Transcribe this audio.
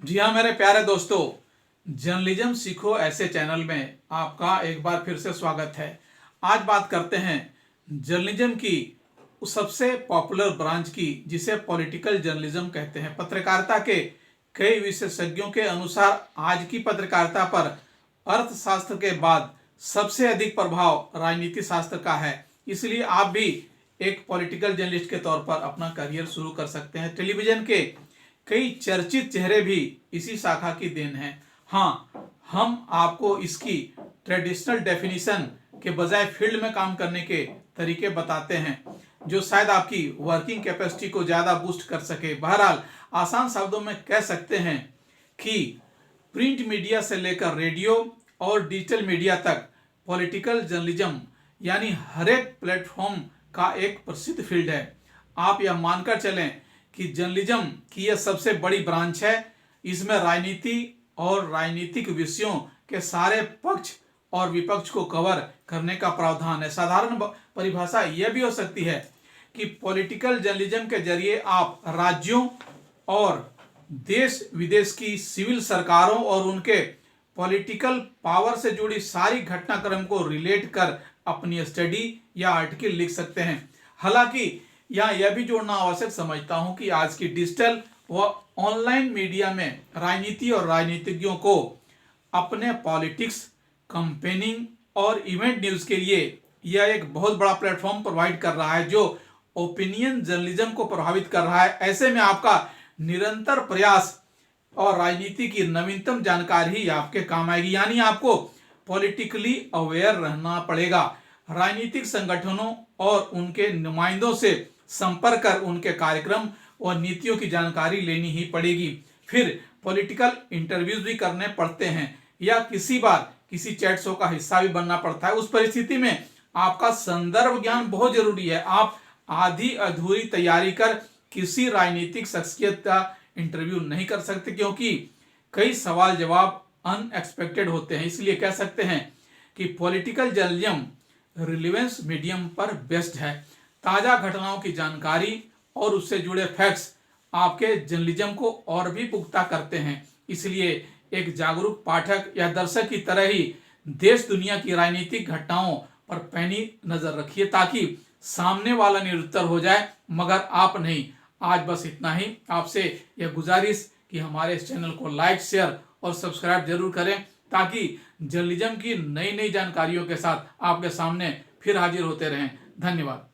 जी हाँ मेरे प्यारे दोस्तों, जर्नलिज्म सीखो ऐसे चैनल में आपका एक बार फिर से स्वागत है। आज बात करते हैं जर्नलिज्म की उस सबसे पॉपुलर ब्रांच की जिसे पॉलिटिकल जर्नलिज्म कहते हैं। पत्रकारिता के कई विशेषज्ञों के अनुसार आज की पत्रकारिता पर अर्थशास्त्र के बाद सबसे अधिक प्रभाव राजनीति शास्त्र का है। इसलिए आप भी एक पॉलिटिकल जर्नलिस्ट के तौर पर अपना करियर शुरू कर सकते हैं। टेलीविजन के कई चर्चित चेहरे भी इसी शाखा की देन है। हाँ, हम आपको इसकी ट्रेडिशनल डेफिनेशन के बजाय फील्ड में काम करने के तरीके बताते हैं जो शायद आपकी वर्किंग कैपेसिटी को ज़्यादा बूस्ट कर सके। बहरहाल आसान शब्दों में कह सकते हैं कि प्रिंट मीडिया से लेकर रेडियो और डिजिटल मीडिया तक पॉलिटिकल जर्नलिज्म यानी हर एक प्लेटफॉर्म का एक प्रसिद्ध फील्ड है। आप यह मानकर चलें कि जर्नलिज्म की यह सबसे बड़ी ब्रांच है। इसमें राजनीति और राजनीतिक विषयों के सारे पक्ष और विपक्ष को कवर करने का प्रावधान है। साधारण परिभाषा यह भी हो सकती है कि पॉलिटिकल जर्नलिज्म के जरिए आप राज्यों और देश विदेश की सिविल सरकारों और उनके पॉलिटिकल पावर से जुड़ी सारी घटनाक्रम को रिलेट कर अपनी स्टडी या आर्टिकल लिख सकते हैं। हालांकि यहाँ यह भी जोड़ना आवश्यक समझता हूं कि आज की डिजिटल व ऑनलाइन मीडिया में राजनीति और राजनीतिज्ञों को अपने पॉलिटिक्स, कंपेनिंग और इवेंट न्यूज के लिए यह एक बहुत बड़ा प्लेटफॉर्म प्रोवाइड कर रहा है जो ओपिनियन जर्नलिज्म को प्रभावित कर रहा है। ऐसे में आपका निरंतर प्रयास और राजनीति की नवीनतम जानकारी ही आपके काम आएगी। यानी आपको पॉलिटिकली अवेयर रहना पड़ेगा। राजनीतिक संगठनों और उनके नुमाइंदों से संपर्क कर उनके कार्यक्रम और नीतियों की जानकारी लेनी ही पड़ेगी। फिर पॉलिटिकल इंटरव्यूज भी करने पड़ते हैं या किसी बार किसी चैट शो का हिस्सा भी बनना पड़ता है। उस परिस्थिति में आपका संदर्भ ज्ञान बहुत जरूरी है। आप आधी अधूरी तैयारी कर किसी राजनीतिक शख्सियत का इंटरव्यू नहीं कर सकते क्योंकि कई सवाल जवाब अनएक्सपेक्टेड होते हैं। इसलिए कह सकते हैं कि पॉलिटिकल जर्नलिज्म रिलेवेंस मीडियम पर बेस्ड है। ताजा घटनाओं की जानकारी और उससे जुड़े फैक्ट्स आपके जर्नलिज्म को और भी पुख्ता करते हैं। इसलिए एक जागरूक पाठक या दर्शक की तरह ही देश दुनिया की राजनीतिक घटनाओं पर पैनी नजर रखिए ताकि सामने वाला निरुत्तर हो जाए मगर आप नहीं। आज बस इतना ही। आपसे यह गुजारिश कि हमारे इस चैनल को लाइक, शेयर और सब्सक्राइब जरूर करें ताकि जर्नलिज्म की नई नई जानकारियों के साथ आपके सामने फिर हाजिर होते रहें। धन्यवाद।